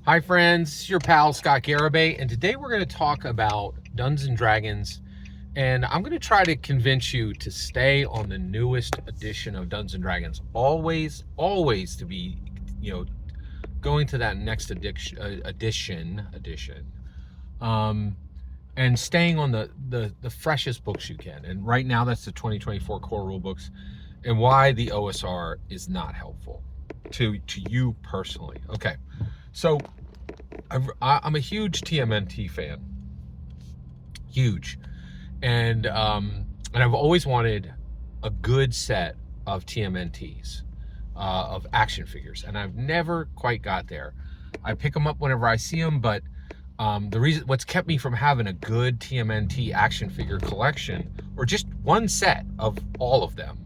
Hi friends, it's your pal Scott Garibay, and today we're going to talk about Dungeons and Dragons, and I'm going to try to convince you to stay on the newest edition of Dungeons and Dragons. Always to be, going to that next edition, um, and staying on the freshest books you can. And right now, that's the 2024 core rule books, and why the OSR is not helpful to you personally. Okay. So I'm a huge TMNT fan, huge, and I've always wanted a good set of TMNTs, of action figures, and I've never quite got there. I pick them up whenever I see them, but what's kept me from having a good TMNT action figure collection, or just one set of all of them,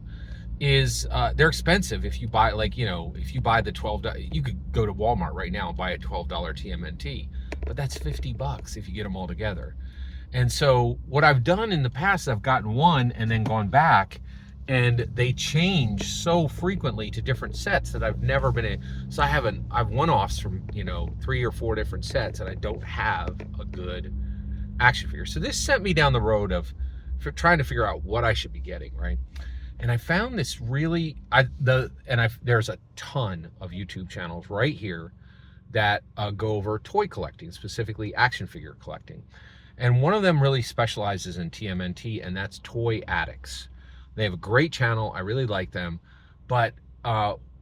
is they're expensive. If you buy, if you buy the $12, you could go to Walmart right now and buy a $12 TMNT, but that's $50 if you get them all together. And so what I've done in the past, I've gotten one and then gone back, and they change so frequently to different sets that I've never been so I've one-offs from 3 or 4 different sets, and I don't have a good action figure. So this sent me down the road of trying to figure out what I should be getting, right? And I found this there's a ton of YouTube channels right here that go over toy collecting, specifically action figure collecting. And one of them really specializes in TMNT, and that's Toy Addicts. They have a great channel. I really like them. But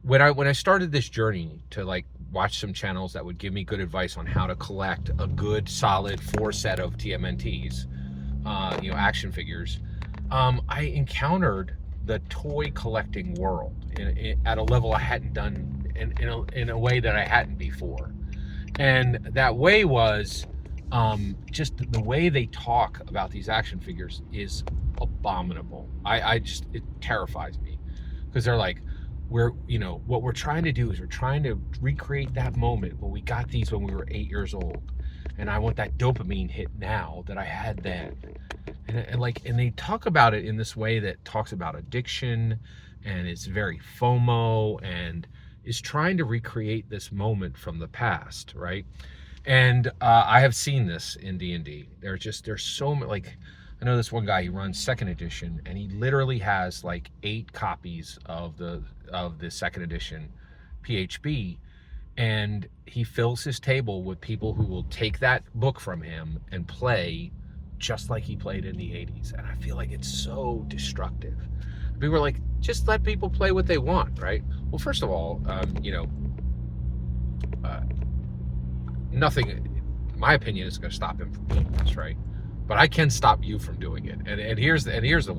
when I started this journey to watch some channels that would give me good advice on how to collect a good solid 4 set of TMNTs, action figures, I encountered the toy collecting world at a level I hadn't done, in a way that I hadn't before. And that way was just the way they talk about these action figures is abominable. It terrifies me, because they're like, what we're trying to do is we're trying to recreate that moment when we got these when we were 8 years old, and I want that dopamine hit now that I had then. And they talk about it in this way that talks about addiction, and it's very FOMO, and is trying to recreate this moment from the past, right? And I have seen this in D&D. There's so many. I know this one guy, he runs 2nd edition, and he literally has 8 copies of the 2nd edition PHB, and he fills his table with people who will take that book from him and play just like he played in the 80s. And I feel like it's so destructive. People are like, just let people play what they want, right? Well, first of all, nothing, in my opinion, is going to stop him from doing this, right? But I can stop you from doing it. And here's the reason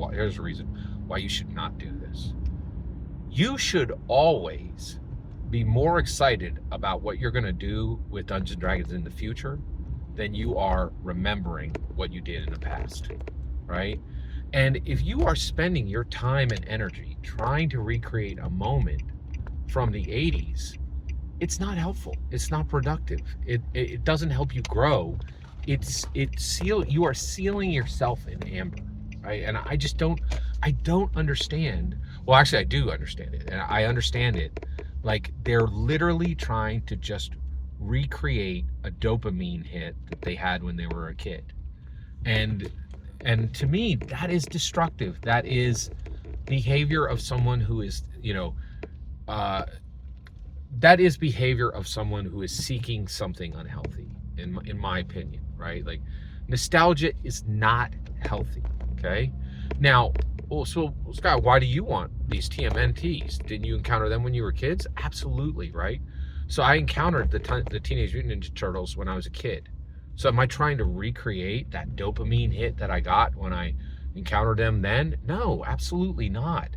why you should not do this. You should always be more excited about what you're going to do with Dungeons and Dragons in the future than you are remembering what you did in the past, right? And if you are spending your time and energy trying to recreate a moment from the 80s, it's not helpful. It's not productive. It doesn't help you grow. You are sealing yourself in amber, right? And I don't understand. Well, actually, I do understand it, and I understand it. They're literally trying to just recreate a dopamine hit that they had when they were a kid, and to me, that is destructive. That is behavior of someone who is that is behavior of someone who is seeking something unhealthy, in my opinion, right? Nostalgia is not healthy. Okay. Now, so Scott, why do you want these TMNTs? Didn't you encounter them when you were kids? Absolutely, right? So I encountered the Teenage Mutant Ninja Turtles when I was a kid. So am I trying to recreate that dopamine hit that I got when I encountered them then? No, absolutely not.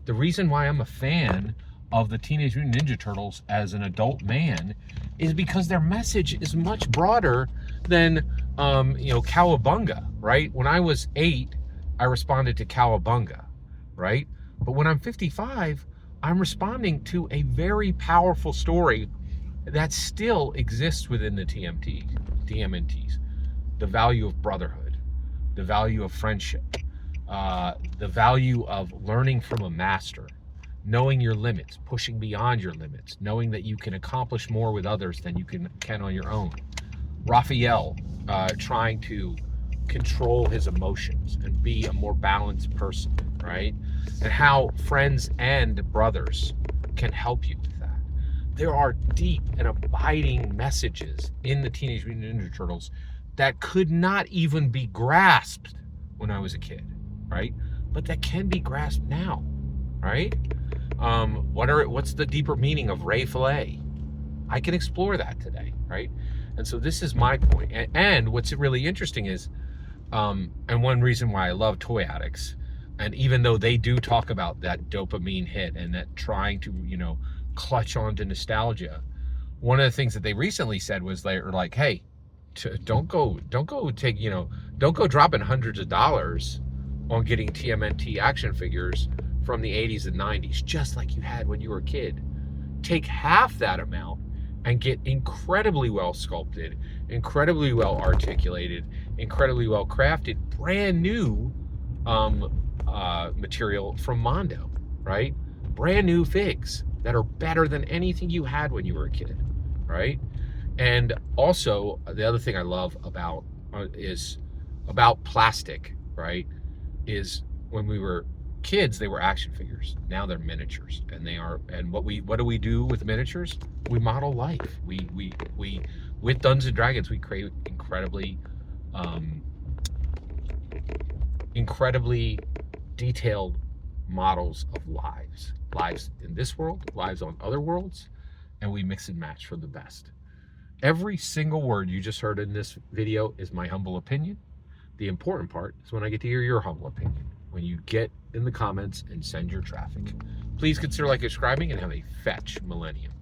The reason why I'm a fan of the Teenage Mutant Ninja Turtles as an adult man is because their message is much broader than, cowabunga, right? When I was 8, I responded to cowabunga, right? But when I'm 55, I'm responding to a very powerful story that still exists within the TMNTs. The value of brotherhood, the value of friendship, the value of learning from a master, knowing your limits, pushing beyond your limits, knowing that you can accomplish more with others than you can on your own. Raphael, trying to control his emotions and be a more balanced person, right? And how friends and brothers can help you with that. There are deep and abiding messages in the Teenage Mutant Ninja Turtles that could not even be grasped when I was a kid, right? But that can be grasped now, right? What's the deeper meaning of Ray Fillet? I can explore that today, right? And so this is my point. And what's really interesting is, and one reason why I love Toy Addicts, and even though they do talk about that dopamine hit and that trying to, clutch onto nostalgia, one of the things that they recently said was they're like, hey, don't go dropping hundreds of dollars on getting TMNT action figures from the 80s and 90s, just like you had when you were a kid. Take half that amount and get incredibly well sculpted, incredibly well articulated, incredibly well crafted, brand new material from Mondo, right? Brand new figs that are better than anything you had when you were a kid, right? And also, the other thing I love about is about plastic, right? Is when we were kids, they were action figures. Now they're miniatures, and they are. And what do we do with miniatures? We model life. We with Dungeons and Dragons, we create incredibly detailed models of lives in this world, lives on other worlds, and we mix and match for the best. Every single word you just heard in this video is my humble opinion. The important part is when I get to hear your humble opinion, when you get in the comments and send your traffic. Please consider subscribing and have a fetch millennium.